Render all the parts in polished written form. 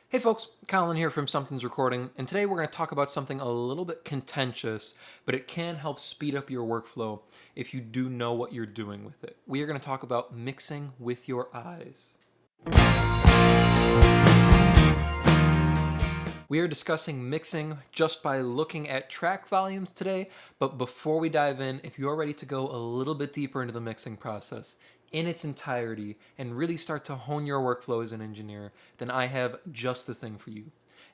Hey folks, Colin here from Sumthins Recording, and today we're going to talk about something a little bit contentious, but it can help speed up your workflow if you do know what you're doing with it. We are going to talk about mixing with your eyes. We are discussing mixing just by looking at track volumes today, but before we dive in, if you're ready to go a little bit deeper into the mixing process in its entirety and really start to hone your workflow as an engineer, then I have just the thing for you.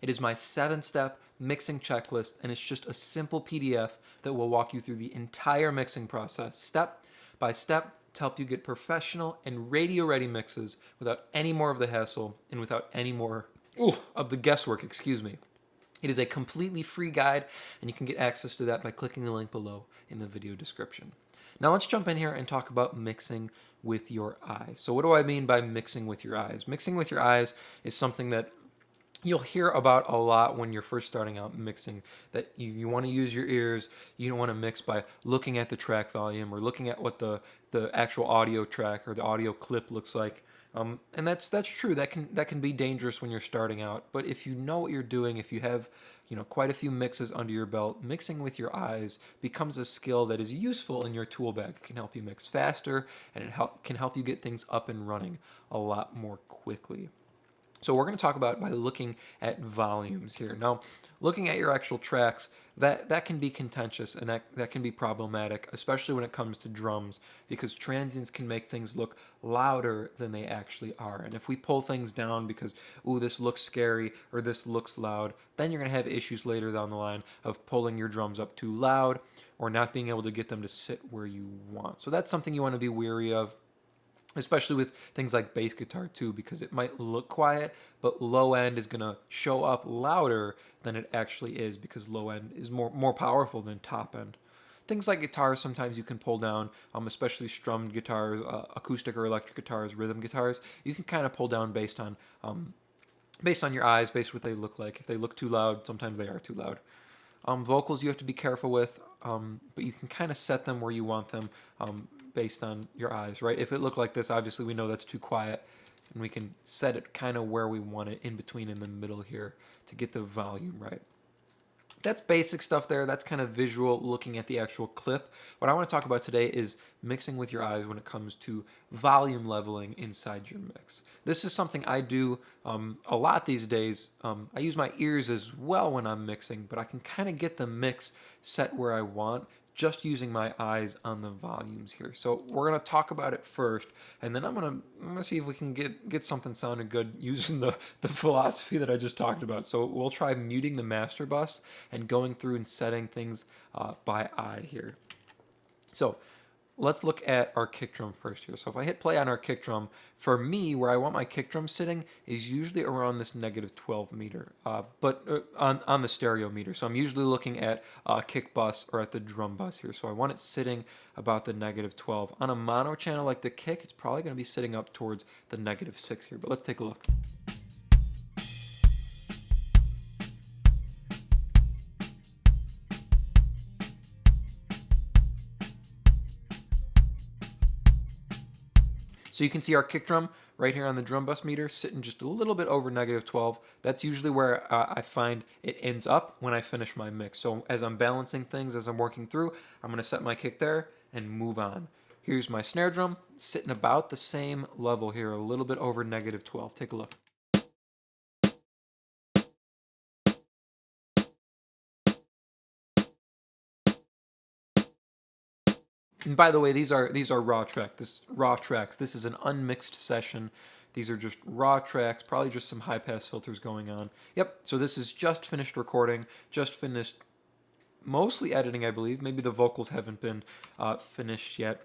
It is my 7-step mixing checklist, and it's just a simple PDF that will walk you through the entire mixing process, step by step, to help you get professional and radio ready mixes without any more of the hassle and without any more of the guesswork, excuse me. It is a completely free guide, and you can get access to that by clicking the link below in the video description. Now let's jump in here and talk about mixing with your eyes. So what do I mean by mixing with your eyes? Mixing with your eyes is something that you'll hear about a lot when you're first starting out mixing, that you want to use your ears. You don't want to mix by looking at the track volume or looking at what the actual audio track or the audio clip looks like. And that's true. That can be dangerous when you're starting out. But if you know what you're doing, if you have quite a few mixes under your belt, mixing with your eyes becomes a skill that is useful in your tool bag. It can help you mix faster, and can help you get things up and running a lot more quickly. So we're going to talk about by looking at volumes here. Now, looking at your actual tracks, that can be contentious, and that can be problematic, especially when it comes to drums, because transients can make things look louder than they actually are. And if we pull things down because, ooh, this looks scary or this looks loud, then you're going to have issues later down the line of pulling your drums up too loud or not being able to get them to sit where you want. So that's something you want to be wary of, especially with things like bass guitar too, because it might look quiet, but low end is going to show up louder than it actually is, because low end is more powerful than top end. Things like guitars, sometimes you can pull down, especially strummed guitars, acoustic or electric guitars, rhythm guitars. You can kind of pull down based on your eyes, based on what they look like. If they look too loud, sometimes they are too loud. Vocals you have to be careful with, but you can kind of set them where you want them, based on your eyes, right? If it looked like this, obviously we know that's too quiet, and we can set it kind of where we want it, in between, in the middle here, to get the volume right. That's basic stuff there. That's kind of visual, looking at the actual clip. What I want to talk about today is mixing with your eyes when it comes to volume leveling inside your mix. This is something I do a lot these days. I use my ears as well when I'm mixing, but I can kind of get the mix set where I want just using my eyes on the volumes here. So we're gonna talk about it first, and then I'm gonna see if we can get something sounding good using the philosophy that I just talked about. So we'll try muting the master bus and going through and setting things by eye here. So let's look at our kick drum first here. So if I hit play on our kick drum, for me, where I want my kick drum sitting is usually around this -12 meter, but on the stereo meter. So I'm usually looking at kick bus or at the drum bus here. So I want it sitting about the -12. On a mono channel like the kick, it's probably going to be sitting up towards the -6 here. But let's take a look. So you can see our kick drum right here on the drum bus meter sitting just a little bit over -12. That's usually where I find it ends up when I finish my mix. So as I'm balancing things, as I'm working through, I'm going to set my kick there and move on. Here's my snare drum sitting about the same level here, a little bit over -12. Take a look. And by the way, these are raw tracks. This is an unmixed session. These are just raw tracks, probably just some high pass filters going on. Yep. So this is just finished recording, just finished mostly editing, I believe. Maybe the vocals haven't been finished yet.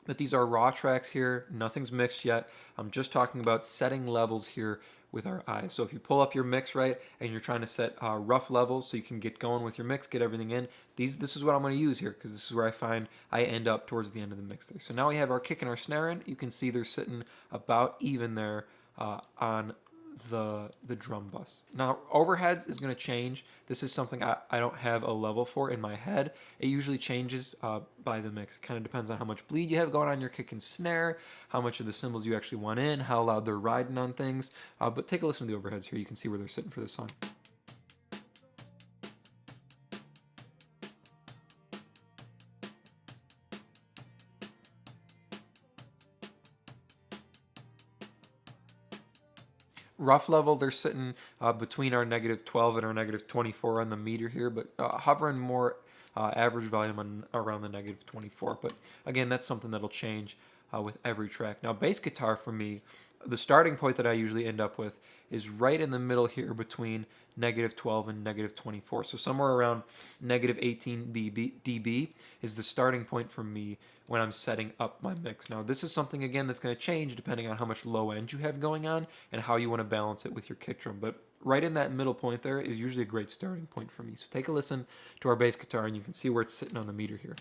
But these are raw tracks here. Nothing's mixed yet. I'm just talking about setting levels here with our eyes. So if you pull up your mix right and you're trying to set rough levels so you can get going with your mix, get everything in, this is what I'm going to use here, because this is where I find I end up towards the end of the mix there. So now we have our kick and our snare in. You can see they're sitting about even there on the drum bus. Now overheads is going to change. This is something I don't have a level for in my head. It usually changes by the mix. It kind of depends on how much bleed you have going on your kick and snare, how much of the cymbals you actually want in, how loud they're riding on things. But take a listen to the overheads here. You can see where they're sitting for this song. Rough level, they're sitting between our -12 and our -24 on the meter here, but hovering more average volume on around the -24. But again, that's something that'll change with every track. Now, bass guitar for me, the starting point that I usually end up with is right in the middle here between -12 and -24. So somewhere around -18 dB is the starting point for me when I'm setting up my mix. Now, this is something, again, that's going to change depending on how much low end you have going on and how you want to balance it with your kick drum. But right in that middle point there is usually a great starting point for me. So take a listen to our bass guitar and you can see where it's sitting on the meter here.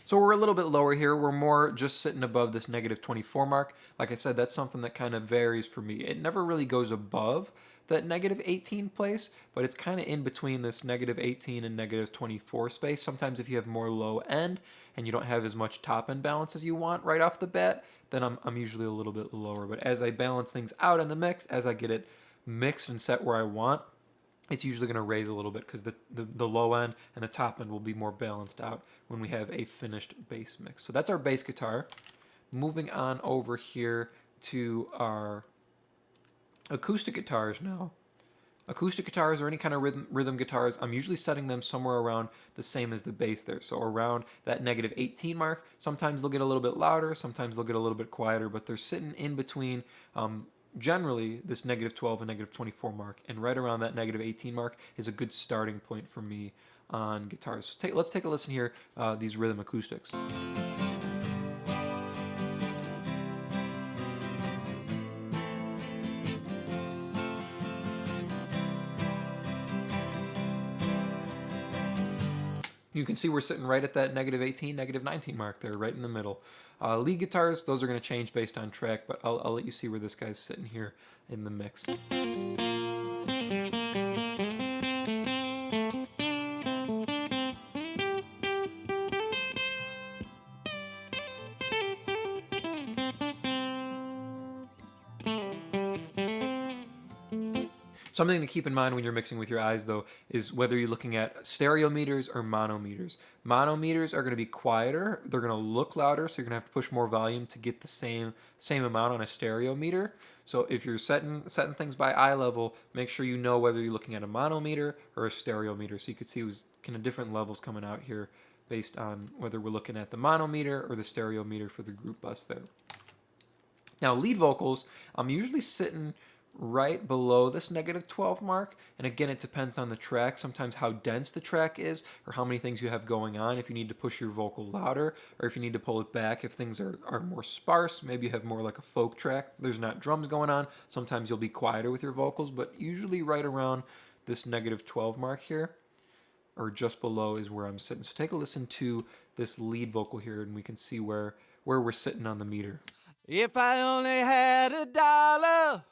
So we're a little bit lower here. We're more just sitting above this -24 mark. Like I said, that's something that kind of varies for me. It never really goes above that -18 place, but it's kind of in between this -18 and -24 space. Sometimes if you have more low end and you don't have as much top end balance as you want right off the bat, then I'm usually a little bit lower. But as I balance things out in the mix, as I get it mixed and set where I want, it's usually going to raise a little bit because the low end and the top end will be more balanced out when we have a finished bass mix. So that's our bass guitar. Moving on over here to our acoustic guitars now. Acoustic guitars or any kind of rhythm guitars, I'm usually setting them somewhere around the same as the bass there. So around that -18 mark. Sometimes they'll get a little bit louder, sometimes they'll get a little bit quieter, but they're sitting in between generally this -12 and -24 mark, and right around that -18 mark is a good starting point for me on guitars. So let's take a listen here, these rhythm acoustics. You can see we're sitting right at that -18, -19 mark there, right in the middle. Lead guitars, those are going to change based on track, but I'll let you see where this guy's sitting here in the mix. Something to keep in mind when you're mixing with your eyes, though, is whether you're looking at stereo meters or mono meters. Mono meters are going to be quieter. They're going to look louder, so you're going to have to push more volume to get the same amount on a stereo meter. So if you're setting things by eye level, make sure you know whether you're looking at a mono meter or a stereo meter. So you can see it was kind of different levels coming out here based on whether we're looking at the mono meter or the stereo meter for the group bus there. Now, lead vocals, I'm usually sitting right below this -12 mark, and again, it depends on the track, sometimes how dense the track is or how many things you have going on, if you need to push your vocal louder or if you need to pull it back. If things are more sparse, maybe you have more like a folk track, there's not drums going on, sometimes you'll be quieter with your vocals, but usually right around this -12 mark here or just below is where I'm sitting. So take a listen to this lead vocal here and we can see where we're sitting on the meter. If I only had $1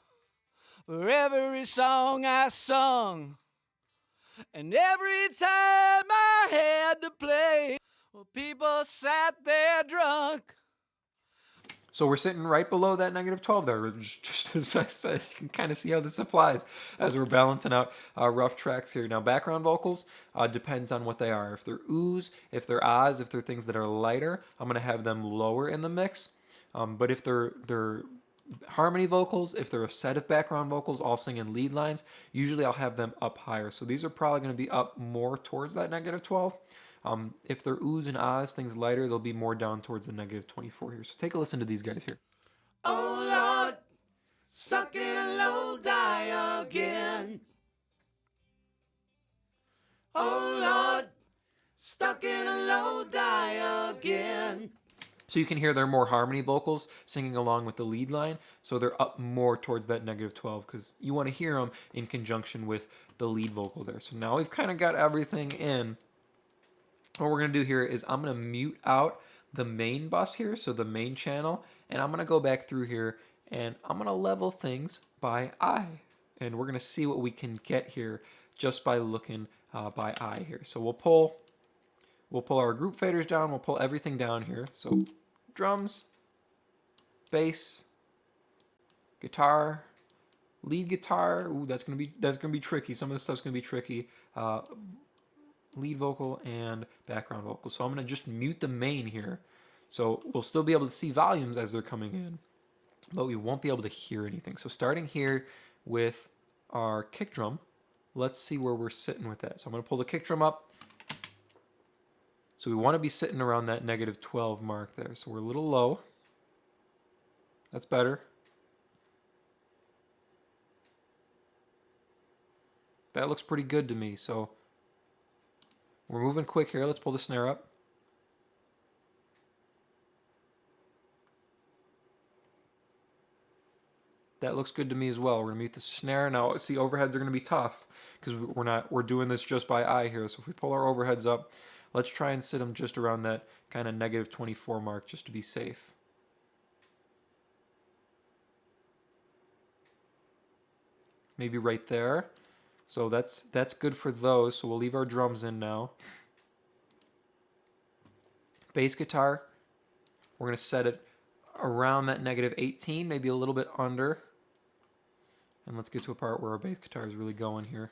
for every song I sung, and every time I had to play, well, people sat there drunk. So we're sitting right below that -12 there, just as I said. You can kind of see how this applies as we're balancing out rough tracks here. Now, background vocals depends on what they are. If they're oohs, if they're ahs, if they're things that are lighter, I'm going to have them lower in the mix. But if they're harmony vocals, if they're a set of background vocals all singing lead lines, usually I'll have them up higher. So these are probably going to be up more towards that -12. If they're oohs and ahs, things lighter, they'll be more down towards the -24 here. So take a listen to these guys here. Oh Lord, suck it and low die again. Oh Lord, Stuck in a low die again. So you can hear they're more harmony vocals singing along with the lead line. So they're up more towards that -12 because you want to hear them in conjunction with the lead vocal there. So now we've kind of got everything in. What we're going to do here is I'm going to mute out the main bus here, so the main channel, and I'm going to go back through here and I'm going to level things by eye. And we're going to see what we can get here just by looking by eye here. So we'll pull our group faders down, we'll pull everything down here. So drums, bass, guitar, lead guitar. Ooh, that's gonna be tricky. Some of this stuff's gonna be tricky. Lead vocal and background vocal. So I'm gonna just mute the main here. So we'll still be able to see volumes as they're coming in, but we won't be able to hear anything. So starting here with our kick drum, let's see where we're sitting with that. So I'm gonna pull the kick drum up. So we want to be sitting around that -12 mark there. So we're a little low. That's better. That looks pretty good to me. So we're moving quick here. Let's pull the snare up. That looks good to me as well. We're gonna mute the snare. Now see, overheads are gonna be tough because we're doing this just by eye here. So if we pull our overheads up, let's try and sit them just around that kind of -24 mark just to be safe. Maybe right there. So that's good for those. So we'll leave our drums in now. Bass guitar, we're going to set it around that -18, maybe a little bit under. And let's get to a part where our bass guitar is really going here.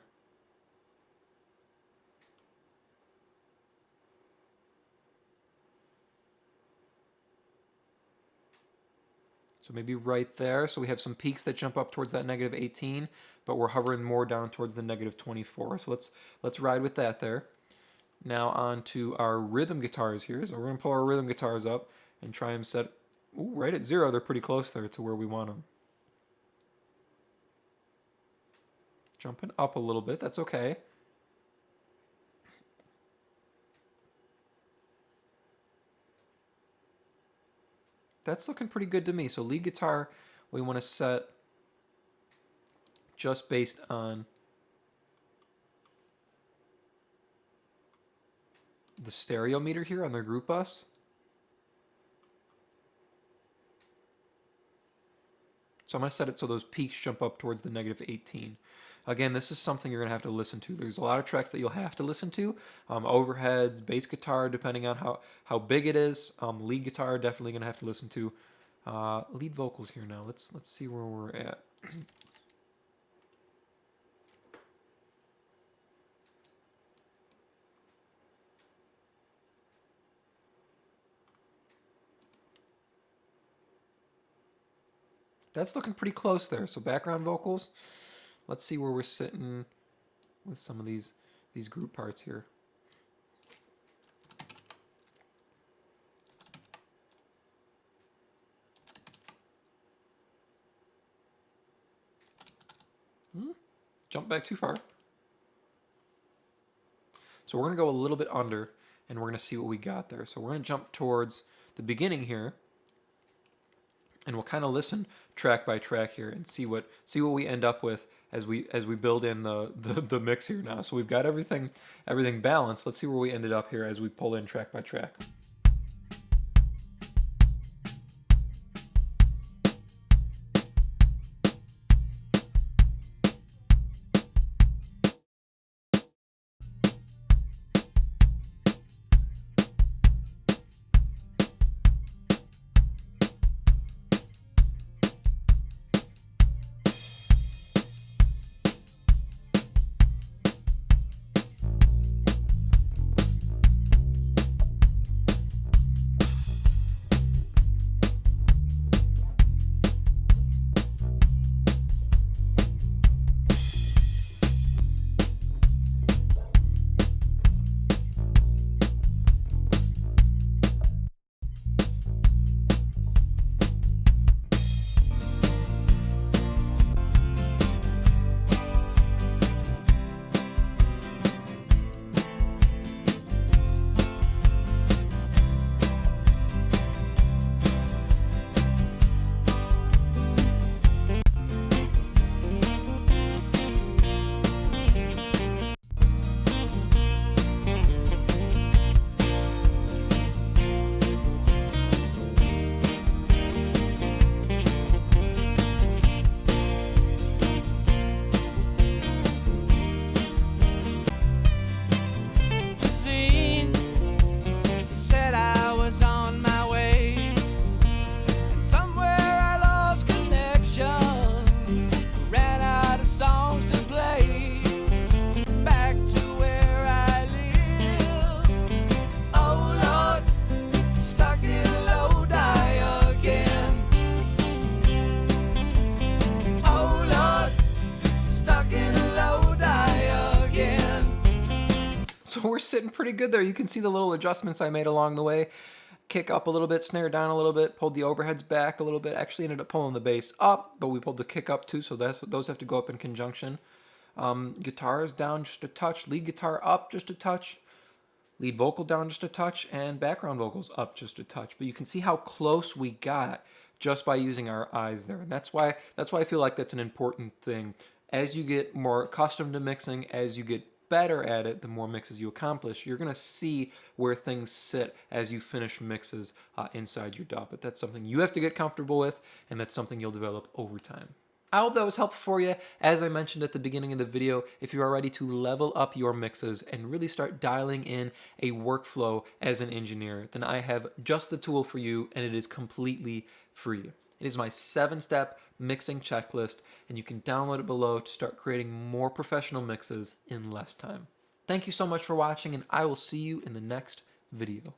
So maybe right there. So we have some peaks that jump up towards that -18, but we're hovering more down towards the -24. So let's ride with that there. Now on to our rhythm guitars here. So we're going to pull our rhythm guitars up and try and set, ooh, right at 0. They're pretty close there to where we want them. Jumping up a little bit. That's okay. That's looking pretty good to me. So lead guitar, we want to set just based on the stereo meter here on their group bus. So I'm going to set it so those peaks jump up towards the -18. Again, this is something you're going to have to listen to. There's a lot of tracks that you'll have to listen to. Overheads, bass guitar, depending on how big it is. Lead guitar, definitely going to have to listen to. Lead vocals here now. Let's see where we're at. That's looking pretty close there. So background vocals, let's see where we're sitting with some of these group parts here. Jump back too far. So we're going to go a little bit under, and we're going to see what we got there. So we're going to jump towards the beginning here, and we'll kind of listen track by track here and see what we end up with as we build in the mix here now. So we've got everything balanced. Let's see where we ended up here as we pull in track by track. we're sitting pretty good there. You can see the little adjustments I made along the way. Kick up a little bit, snare down a little bit, pulled the overheads back a little bit. Actually ended up pulling the bass up, but we pulled the kick up too, so those have to go up in conjunction. Guitars down just a touch, lead guitar up just a touch, lead vocal down just a touch, and background vocals up just a touch. But you can see how close we got just by using our eyes there. And that's why I feel like that's an important thing. As you get more accustomed to mixing, as you get better at it, the more mixes you accomplish, you're going to see where things sit as you finish mixes inside your DAW. But that's something you have to get comfortable with, and that's something you'll develop over time. I hope that was helpful for you. As I mentioned at the beginning of the video, if you are ready to level up your mixes and really start dialing in a workflow as an engineer, then I have just the tool for you, and it is completely free. It is my 7-step mixing checklist, and you can download it below to start creating more professional mixes in less time. Thank you so much for watching, and I will see you in the next video.